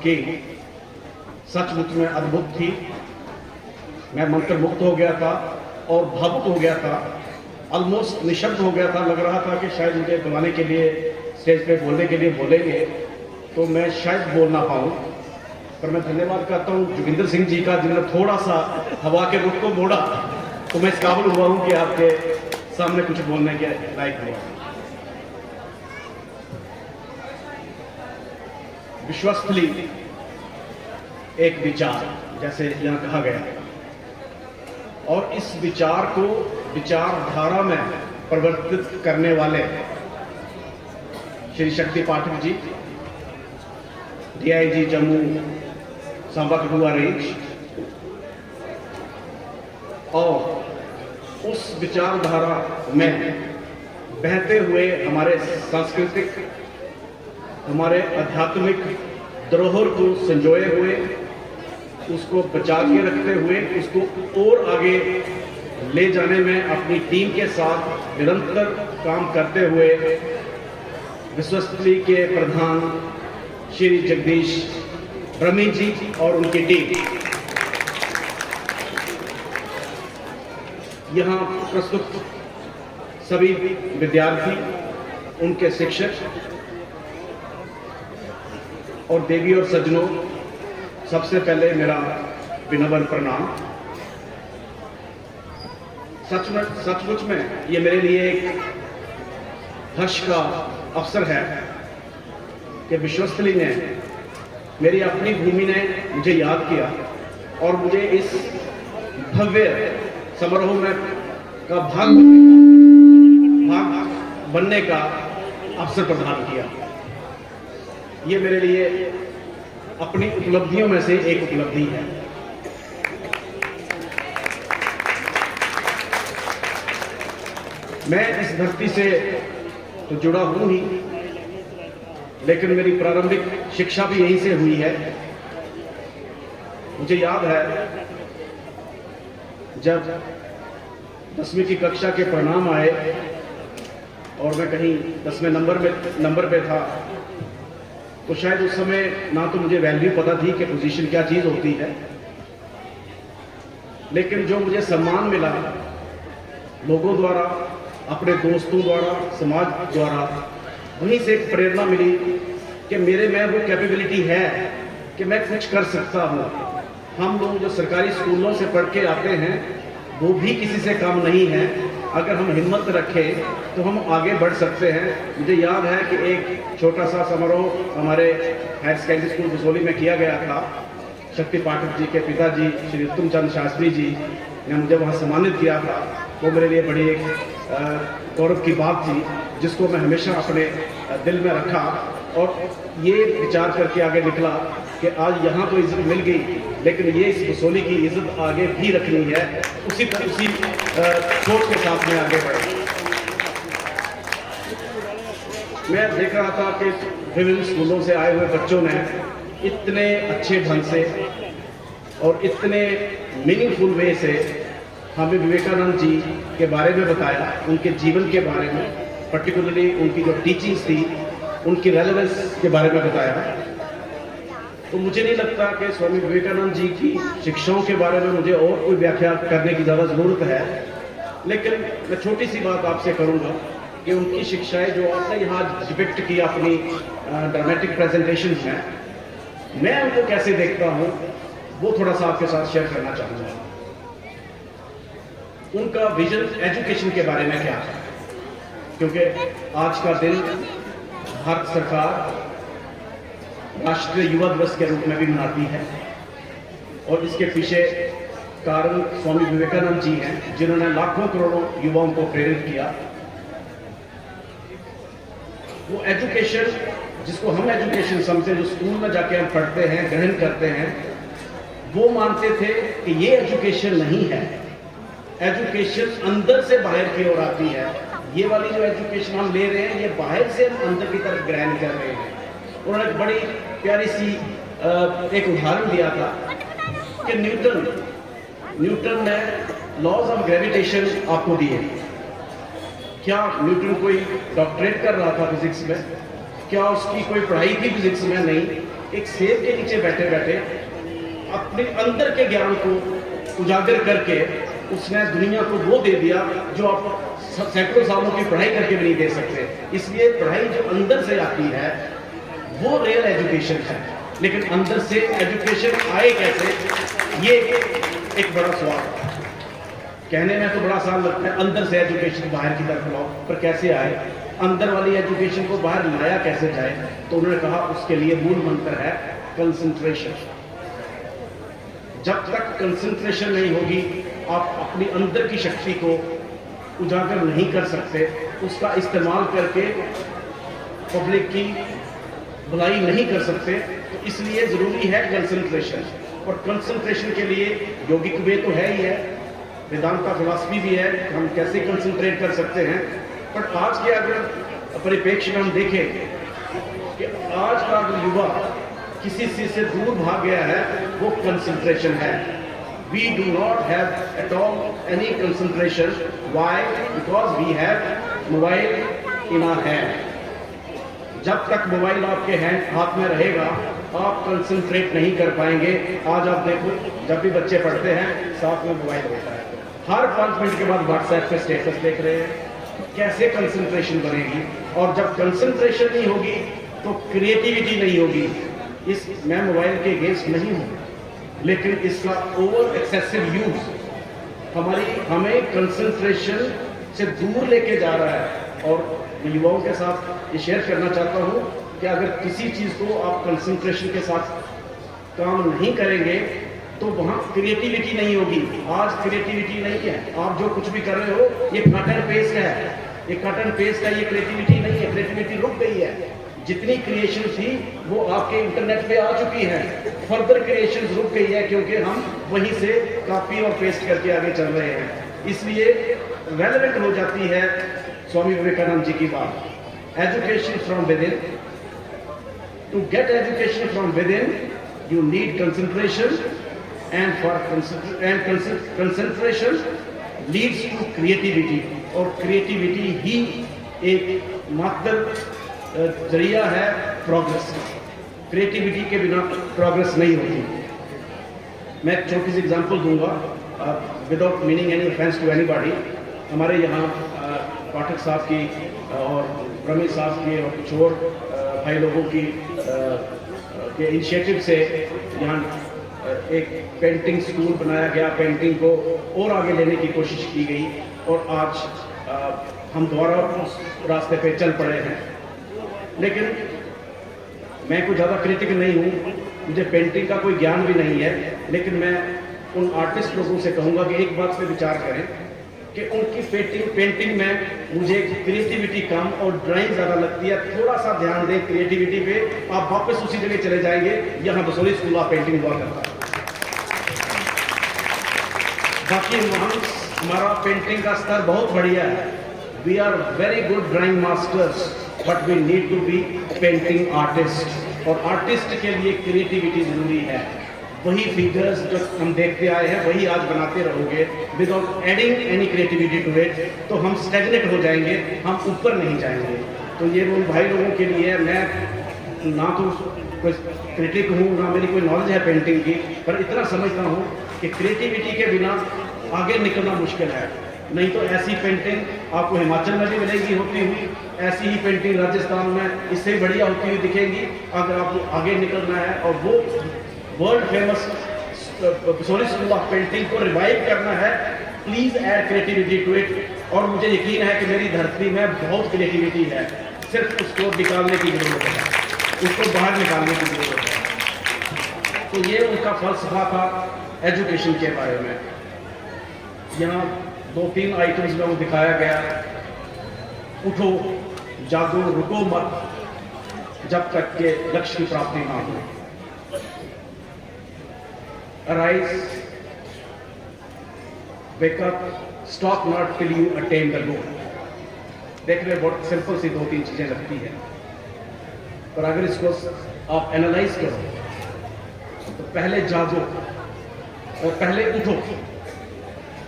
कि सचमुच में अद्भुत थी। मैं मंत्रमुग्ध हो गया था और भावुक हो गया था, ऑलमोस्ट निशब्द हो गया था। लग रहा था कि शायद मुझे बुलाने के लिए, स्टेज पे बोलने के लिए बोलेंगे तो मैं शायद बोल ना पाऊँ। पर मैं धन्यवाद करता हूँ जोगिंदर सिंह जी का, जिन्होंने थोड़ा सा हवा के रुख को मोड़ा तो मैं इस काबिल हुआ हूँ कि आपके सामने कुछ बोलने के लायक हुआ। विश्वस्थली एक विचार, जैसे यहाँ कहा गया, और इस विचार को विचारधारा में परिवर्तित करने वाले श्री शक्ति पाठक जी, डीआईजी जम्मू सांबा कठुआ रेंज, और उस विचारधारा में बहते हुए हमारे सांस्कृतिक, हमारे आध्यात्मिक धरोहर को संजोए हुए, उसको बचा के रखते हुए, उसको और आगे ले जाने में अपनी टीम के साथ निरंतर काम करते हुए विश्वस्तली के प्रधान श्री जगदीश ब्रह्मी जी और उनकी टीम, यहाँ प्रस्तुत सभी विद्यार्थी, उनके शिक्षक और देवी और सज्जनों, सबसे पहले मेरा विनम्र प्रणाम। सचमुच में ये मेरे लिए एक हर्ष का अवसर है कि विश्वस्थली ने, मेरी अपनी भूमि ने मुझे याद किया और मुझे इस भव्य समारोह में का भाग बनने का अवसर प्रदान किया। ये मेरे लिए अपनी उपलब्धियों में से एक उपलब्धि है। मैं इस धरती से तो जुड़ा हूं ही, लेकिन मेरी प्रारंभिक शिक्षा भी यहीं से हुई है। मुझे याद है जब 10वीं की कक्षा के परिणाम आए और मैं कहीं 10वें नंबर पे था, तो शायद उस समय ना तो मुझे वैल्यू पता थी कि पोजीशन क्या चीज होती है, लेकिन जो मुझे सम्मान मिला लोगों द्वारा, अपने दोस्तों द्वारा, समाज द्वारा, वहीं से एक प्रेरणा मिली कि मेरे में वो कैपेबिलिटी है कि मैं कुछ कर सकता हूँ। हम लोग जो सरकारी स्कूलों से पढ़ के आते हैं वो भी किसी से कम नहीं है। अगर हम हिम्मत रखें तो हम आगे बढ़ सकते हैं। मुझे याद है कि एक छोटा सा समारोह हमारे हायर सेकेंडरी स्कूल बसोली में किया गया था। शक्ति पाठक जी के पिताजी श्री उत्तम चंद शास्त्री जी ने मुझे वहाँ सम्मानित किया था। वो मेरे लिए बड़ी एक गौरव की बात थी, जिसको मैं हमेशा अपने दिल में रखा और ये विचार करके आगे निकला कि आज यहाँ तो इज्जत मिल गई, लेकिन ये इस बसोली की इज्जत आगे भी रखनी है। उसी सोच के साथ में आगे बढ़ा। मैं देख रहा था कि विभिन्न स्कूलों से आए हुए बच्चों ने इतने अच्छे ढंग से और इतने मीनिंगफुल वे से हमें विवेकानंद जी के बारे में बताया, उनके जीवन के बारे में, पर्टिकुलरली उनकी जो टीचिंग्स थी, उनकी रेलेवेंस के बारे में बताया। तो मुझे नहीं लगता कि स्वामी विवेकानंद जी की शिक्षाओं के बारे में मुझे और कोई व्याख्या करने की ज़्यादा ज़रूरत है, लेकिन मैं छोटी सी बात आपसे करूंगा कि उनकी शिक्षाएं जो आपने यहाँ डिपिक्ट की अपनी ड्रामेटिक प्रेजेंटेशन में, मैं उनको कैसे देखता हूँ वो थोड़ा सा आपके साथ शेयर करना चाहूँगा। उनका विजन एजुकेशन के बारे में क्या है, क्योंकि आज का दिन भारत सरकार राष्ट्रीय युवा दिवस के रूप में भी मनाती है और इसके पीछे कारण स्वामी विवेकानंद जी हैं, जिन्होंने लाखों करोड़ों युवाओं को प्रेरित किया। वो एजुकेशन, जिसको हम एजुकेशन समझते हैं, जो स्कूल में जाके हम पढ़ते हैं, ग्रहण करते हैं, वो मानते थे कि ये एजुकेशन नहीं है। एजुकेशन अंदर से बाहर की ओर आती है। ये वाली जो एजुकेशन हम ले रहे हैं, ये बाहर से हम अंदर की तरफ ग्रहण कर रहे हैं। उन्होंने बड़ी प्यारी सी एक उदाहरण दिया था कि न्यूटन ने लॉज ऑफ ग्रेविटेशन आपको दिए। क्या न्यूटन कोई डॉक्टरेट कर रहा था फिजिक्स में? क्या उसकी कोई पढ़ाई थी फिजिक्स में? नहीं। एक सेब के नीचे बैठे बैठे अपने अंदर के ज्ञान को उजागर करके उसने दुनिया को वो दे दिया जो आप सैकड़ों सालों की पढ़ाई करके भी नहीं दे सकते। इसलिए पढ़ाई जो अंदर से आती है वो रियल एजुकेशन है, लेकिन अंदर से एजुकेशन आए कैसे, ये एक बड़ा सवाल है। कहने में तो बड़ा आसान लगता है अंदर से एजुकेशन बाहर की तरफ लाओ, पर कैसे आए, अंदर वाली एजुकेशन को बाहर लाया कैसे जाए? तो उन्होंने कहा उसके लिए मूल मंत्र है कंसंट्रेशन। जब तक कंसंट्रेशन नहीं होगी आप अपनी अंदर की शक्ति को उजागर नहीं कर सकते, उसका इस्तेमाल करके पब्लिक की भलाई नहीं कर सकते। तो इसलिए जरूरी है कंसंट्रेशन, और कंसंट्रेशन के लिए यौगिक वे तो है ही है, वेदांता फिलॉसफी भी है, हम कैसे कंसंट्रेट कर सकते हैं। पर आज के अगर परिप्रेक्ष्य में हम देखें कि आज का जो युवा किसी चीज से दूर भाग गया है वो कंसंट्रेशन है। We do not have at all any concentration. Why? Because we have mobile in our hand. जब तक मोबाइल आपके हाथ में रहेगा आप कंसंट्रेट नहीं कर पाएंगे। आज आप देखो जब भी बच्चे पढ़ते हैं साथ में मोबाइल होता है, हर 5 मिनट के बाद व्हाट्सएप पे स्टेटस देख रहे हैं, कैसे कंसंट्रेशन बनेगी? और जब कंसंट्रेशन नहीं होगी तो क्रिएटिविटी नहीं होगी। मैं मोबाइल के अगेंस्ट नहीं हूँ, लेकिन इसका ओवर एक्सेसिव यूज हमें कंसंट्रेशन से दूर लेके जा रहा है। और मैं युवाओं के साथ ये शेयर करना चाहता हूँ कि अगर किसी चीज़ को आप कंसंट्रेशन के साथ काम नहीं करेंगे तो वहाँ क्रिएटिविटी नहीं होगी। आज क्रिएटिविटी नहीं है, आप जो कुछ भी कर रहे हो ये कट एंड पेस्ट है, ये कट एंड पेस्ट है, ये क्रिएटिविटी नहीं है। क्रिएटिविटी रुक गई है। जितनी क्रिएशन थी वो आपके इंटरनेट पे आ चुकी है, फर्दर क्रिएशन रुक गई है क्योंकि हम वहीं से कॉपी और पेस्ट करके आगे चल रहे हैं। इसलिए रेलेवेंट हो जाती है स्वामी विवेकानंद जी की बात, education from within. To get education from within you need concentration, and concentration leads to creativity, और क्रिएटिविटी ही एक मात्र जरिया है प्रोग्रेस। क्रिएटिविटी के बिना प्रोग्रेस नहीं होती। मैं एक छोटी सी एग्जांपल दूंगा without meaning any offence to anybody. हमारे यहाँ पाठक साहब की और रमेश साहब की और कुछ और भाई लोगों की के इनिशिएटिव से यहाँ एक पेंटिंग स्कूल बनाया गया, पेंटिंग को और आगे लेने की कोशिश की गई, और आज हम दोबारा उस रास्ते पे चल पड़े हैं। लेकिन मैं कोई ज़्यादा क्रिटिक नहीं हूँ, मुझे पेंटिंग का कोई ज्ञान भी नहीं है, लेकिन मैं उन आर्टिस्ट लोगों से कहूँगा कि एक बात पे विचार करें कि उनकी पेंटिंग में मुझे क्रिएटिविटी कम और ड्राइंग ज़्यादा लगती है। थोड़ा सा ध्यान दें क्रिएटिविटी पे, आप वापस उसी जगह चले जाएंगे यहाँ बसोली स्कूल ऑफ पेंटिंग हुआ करता है। बाकी वहाँ हमारा पेंटिंग का स्तर बहुत बढ़िया है। We are very good drawing masters, but we need to be painting artist, और आर्टिस्ट के लिए क्रिएटिविटी जरूरी है। वही फिगर्स जो हम देखते आए हैं वही आज बनाते रहोगे without adding any creativity to it, तो हम स्टैग्नेट हो जाएंगे, हम ऊपर नहीं जाएंगे। तो ये उन भाई लोगों के लिए, मैं ना तो कोई क्रिटिक हूँ ना मेरी कोई नॉलेज है पेंटिंग की, पर इतना समझता हूँ कि क्रिएटिविटी के बिना आगे निकलना मुश्किल है। नहीं तो ऐसी पेंटिंग आपको हिमाचल में भी मिलेगी होती हुई, ऐसी ही पेंटिंग राजस्थान में इससे भी बढ़िया होती हुई दिखेगी। अगर आपको आगे निकलना है और वो world famous Basohli school of painting को रिवाइव करना है, please add creativity to it. और मुझे यकीन है कि मेरी धरती में बहुत क्रिएटिविटी है, सिर्फ उसको निकालने की जरूरत है, उसको बाहर निकालने की जरूरत है। तो ये उनका फलसफा था एजुकेशन के बारे में। यहाँ 2-3 आइटम्स में वो दिखाया गया, उठो जागो रुको मत जब तक के लक्ष्य की प्राप्ति ना हो। Arise, wake up, stop not till you attain the goal। देख रहे बहुत सिंपल सी 2-3 चीजें लगती हैं, पर अगर इसको आप एनालाइज करो तो पहले जागो और पहले उठो।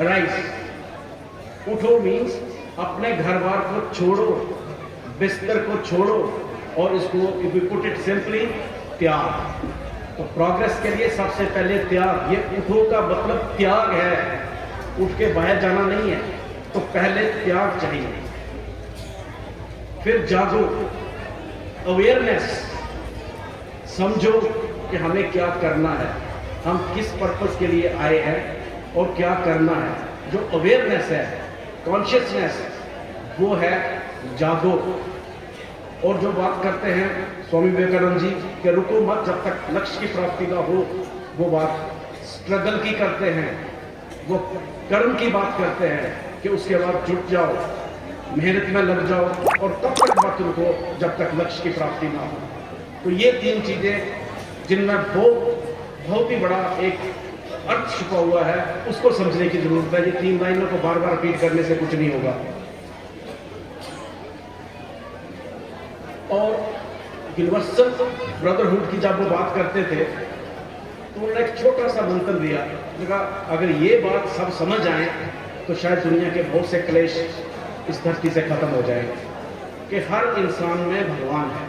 राइज, उठो मीन्स अपने घर बार को छोड़ो, बिस्तर को छोड़ो, और इसको if you put it simply, त्याग। तो प्रोग्रेस के लिए सबसे पहले त्याग। ये उठो का मतलब त्याग है, उठ के बाहर जाना नहीं है। तो पहले त्याग चाहिए, फिर जागो, अवेयरनेस, समझो कि हमें क्या करना है, हम किस पर्पस के लिए आए हैं और क्या करना है। जो अवेयरनेस है, कॉन्शियसनेस, वो है जागो। और जो बात करते हैं स्वामी विवेकानंद जी कि रुको मत जब तक लक्ष्य की प्राप्ति ना हो, वो बात स्ट्रगल की करते हैं, वो कर्म की बात करते हैं कि उसके बाद जुट जाओ, मेहनत में लग जाओ और तब तक मत रुको जब तक लक्ष्य की प्राप्ति ना हो। तो ये तीन चीजें जिनमें बहुत ही बड़ा एक अर्थ छुपा हुआ है, उसको समझने की जरूरत है। ये तीन लाइनों को बार बार रिपीट करने से कुछ नहीं होगा। और यूनिवर्सल ब्रदरहुड की जब वो बात करते थे तो उन्होंने एक छोटा सा मंत्र दिया, कहा अगर ये बात सब समझ आए तो शायद दुनिया के बहुत से क्लेश इस धरती से खत्म हो जाएंगे कि हर इंसान में भगवान है।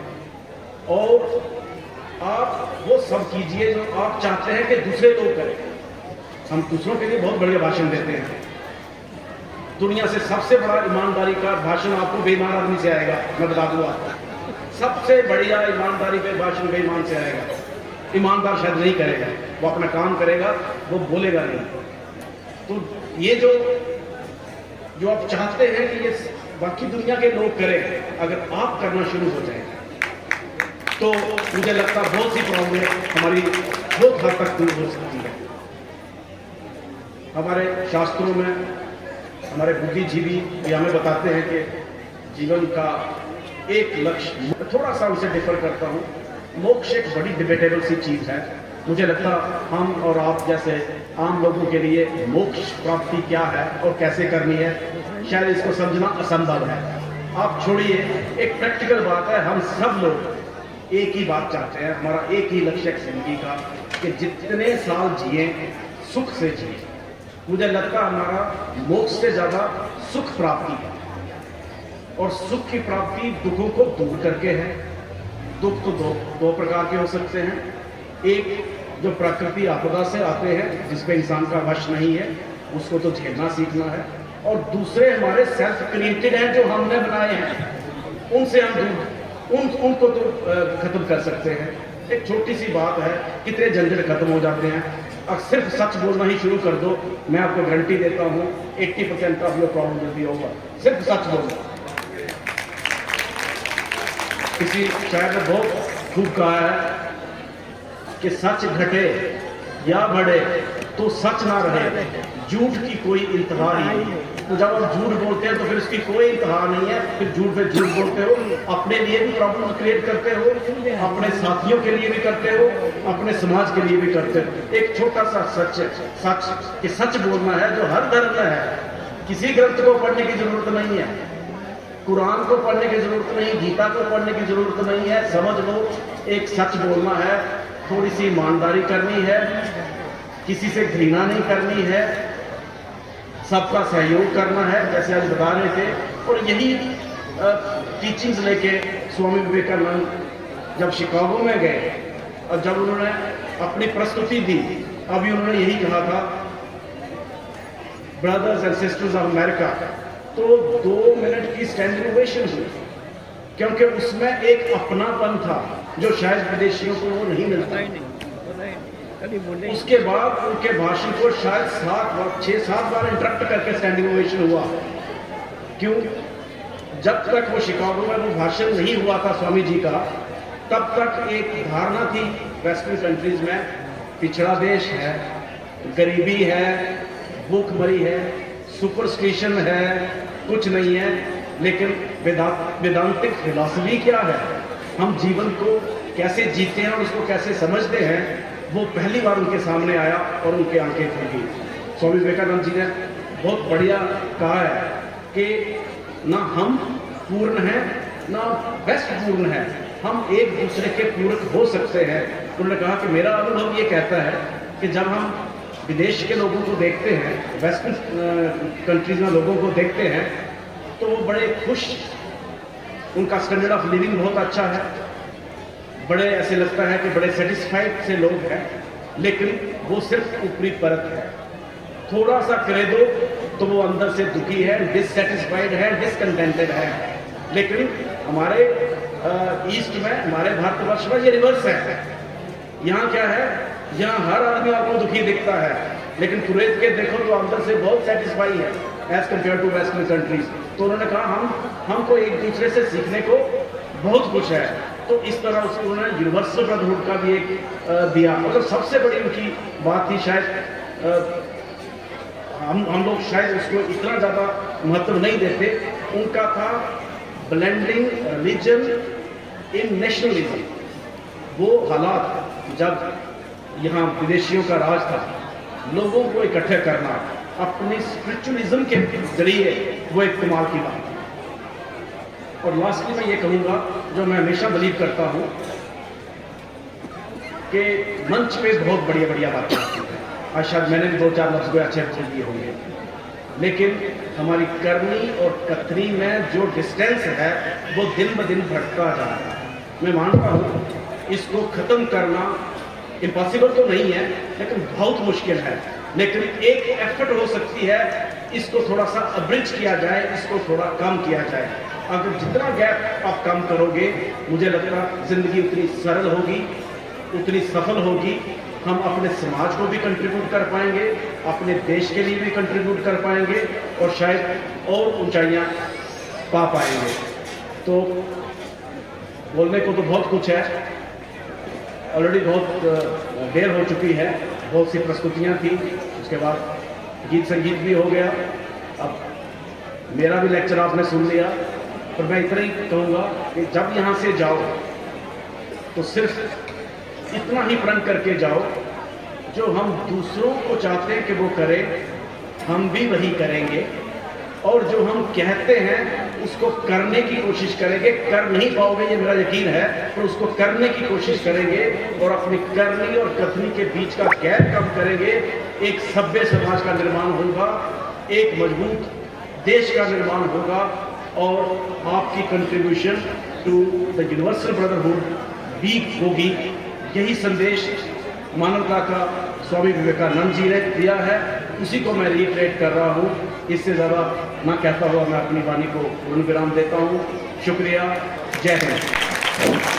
और आप वो सब कीजिए जो आप चाहते हैं कि दूसरे लोग करें। हम दूसरों के लिए बहुत बढ़िया भाषण देते हैं, दुनिया से सबसे बड़ा ईमानदारी का भाषण आपको बेईमान आदमी से आएगा, मैं बता दूंगा आपको। सबसे बढ़िया ईमानदारी पे भाषण बेईमान से आएगा। ईमानदार शायद नहीं करेगा, वो अपना काम करेगा, वो बोलेगा नहीं। तो ये जो आप चाहते हैं कि ये बाकी दुनिया के लोग करें, अगर आप करना शुरू हो जाए तो मुझे लगता है बहुत सी प्रॉब्लम हमारी बहुत हद तक दूर हो सकती है। हमारे शास्त्रों में हमारे बुद्धिजीवी भी हमें बताते हैं कि जीवन का एक लक्ष्य, थोड़ा सा उसे डिफर करता हूँ, मोक्ष एक बड़ी डिबेटेबल सी चीज है। मुझे लगता हम और आप जैसे आम लोगों के लिए मोक्ष प्राप्ति क्या है और कैसे करनी है, शायद इसको समझना असंभव है। आप छोड़िए, एक प्रैक्टिकल बात है, हम सब लोग एक ही बात चाहते हैं, हमारा एक ही लक्ष्य है जिंदगी का कि जितने साल जिए सुख से जिए। मुझे लगता है हमारा मोक्ष से ज्यादा सुख प्राप्ति है, और सुख की प्राप्ति दुखों को दूर करके है। दुख तो दो प्रकार के हो सकते हैं, एक जो प्रकृति आपदा से आते हैं जिसमें इंसान का वश नहीं है, उसको तो झेलना सीखना है, और दूसरे हमारे सेल्फ क्रिएटेड हैं जो हमने बनाए हैं, उनसे हम उनको तो खत्म कर सकते हैं। एक छोटी सी बात है, कितने झंझट खत्म हो जाते हैं। अब सिर्फ सच बोलना ही शुरू कर दो, मैं आपको गारंटी देता हूँ 80% of your problem will be over. सिर्फ सच बोलना। किसी शायर ने बहुत खूब कहा है कि सच घटे या बढ़े तो सच ना रहे, झूठ की कोई इंतहा नहीं। तो जब आप झूठ बोलते हैं तो फिर उसकी कोई इंतहा नहीं है, फिर झूठ पे झूठ बोलते हो, अपने लिए भी प्रॉब्लम क्रिएट करते हो, अपने साथियों के लिए भी करते हो, अपने समाज के लिए भी करते हो। एक छोटा सा सच कि सच बोलना है जो हर धर्म में है। किसी ग्रंथ को पढ़ने की जरूरत नहीं है, कुरान को पढ़ने की जरूरत नहीं, गीता को पढ़ने की जरूरत नहीं है। समझ लो, एक सच बोलना है, थोड़ी सी ईमानदारी करनी है, किसी से घृणा नहीं करनी है, सबका सहयोग करना है, जैसे आज बता रहे थे। और यही टीचिंग्स लेके स्वामी विवेकानंद जब शिकागो में गए और जब उन्होंने अपनी प्रस्तुति दी, अभी उन्होंने यही कहा था, brothers and sisters of America, तो 2 मिनट की स्टैंडिंग ओवेशन हुई, क्योंकि उसमें एक अपनापन था जो शायद विदेशियों को वो नहीं मिलता। उसके बाद उनके भाषण को शायद 6-7 बार इंटरप्ट करके स्टैंडिंग ओवेशन हुआ। क्यों? जब तक वो शिकागो में वो भाषण नहीं हुआ था स्वामी जी का, तब तक एक धारणा थी वेस्टर्न कंट्रीज में, पिछड़ा देश है, गरीबी है, भूखमरी है, सुपरस्टिशन है, कुछ नहीं है। लेकिन वेदांतिक फिलॉसफी क्या है, हम जीवन को कैसे जीते हैं और उसको कैसे समझते हैं, वो पहली बार उनके सामने आया और उनके आंखें खुल गई। स्वामी विवेकानंद जी ने बहुत बढ़िया कहा है कि ना हम पूर्ण हैं ना बेस्ट पूर्ण है, हम एक दूसरे के पूरक हो सकते हैं। उन्होंने कहा कि मेरा अनुभव ये कहता है कि जब हम विदेश के लोगों को देखते हैं, वेस्टर्न कंट्रीज में लोगों को देखते हैं, तो वो बड़े खुश, उनका स्टैंडर्ड ऑफ लिविंग बहुत अच्छा है, बड़े ऐसे लगता है कि बड़े सेटिस्फाइड से लोग हैं, लेकिन वो सिर्फ ऊपरी परत है। थोड़ा सा करे दो तो वो अंदर से दुखी है, डिससेटिस्फाइड है, डिसकंटेंटेड है। लेकिन हमारे ईस्ट में, हमारे भारतवर्ष में ये रिवर्स है। यहाँ क्या है, यहाँ हर आदमी आपको दुखी दिखता है, लेकिन कुवैत के देखो तो अंदर से बहुत सेटिस्फाई है as compare to western countries. तो उन्होंने कहा हमको एक दूसरे से सीखने को बहुत कुछ है। तो इस तरह उसको उन्होंने यूनिवर्सल ब्रदरहुड का भी एक दिया। मतलब सबसे बड़ी उनकी बात थी, शायद हम लोग शायद उसको इतना ज़्यादा महत्व नहीं देते, उनका था ब्लेंडिंग रिलीजन इन नेशनलिज्म। वो हालात जब यहाँ विदेशियों का राज था, लोगों को इकट्ठे करना अपनी स्पिरिचुअलिज्म के जरिए, वो एक कमाल की बात है। और लास्टली मैं ये कहूँगा, जो मैं हमेशा बिलीव करता हूँ कि मंच पे बहुत बढ़िया बढ़िया बातें होती हैं। आज शायद मैंने भी 2-4 लफ्ज़ को अच्छे अच्छे दिए होंगे, लेकिन हमारी करनी और कथनी में जो डिस्टेंस है वो दिन ब दिन बढ़ता जा रहा है। मैं मानता हूँ इसको ख़त्म करना इम्पॉसिबल तो नहीं है, लेकिन बहुत मुश्किल है। लेकिन एक एफर्ट हो सकती है, इसको थोड़ा सा अब्रिज किया जाए, इसको थोड़ा कम किया जाए। अगर जितना गैप आप कम करोगे, मुझे लगता है ज़िंदगी उतनी सरल होगी, उतनी सफल होगी। हम अपने समाज को भी कंट्रीब्यूट कर पाएंगे, अपने देश के लिए भी कंट्रीब्यूट कर पाएंगे, और शायद और ऊंचाइयां पा पाएंगे। तो बोलने को तो बहुत कुछ है, ऑलरेडी बहुत देर हो चुकी है, बहुत सी प्रस्तुतियां थी, उसके बाद गीत संगीत भी हो गया। अब मेरा भी लेक्चर आपने सुन लिया, पर मैं इतना ही कहूँगा कि जब यहाँ से जाओ तो सिर्फ इतना ही प्रण करके जाओ, जो हम दूसरों को चाहते हैं कि वो करें, हम भी वही करेंगे। और जो हम कहते हैं उसको करने की कोशिश करेंगे। कर नहीं पाओगे ये मेरा यकीन है, पर उसको करने की कोशिश करेंगे और अपनी करनी और कथनी के बीच का गैप कम करेंगे। एक सभ्य समाज का निर्माण होगा, एक मजबूत देश का निर्माण होगा, और आपकी contribution to the universal brotherhood भी होगी। यही संदेश मानवता का स्वामी विवेकानंद जी ने दिया है, उसी को मैं रिट्रेट कर रहा हूँ। इससे ज़्यादा ना कहता हुआ मैं अपनी वाणी को पूर्ण विराम देता हूँ। शुक्रिया, जय हिंद।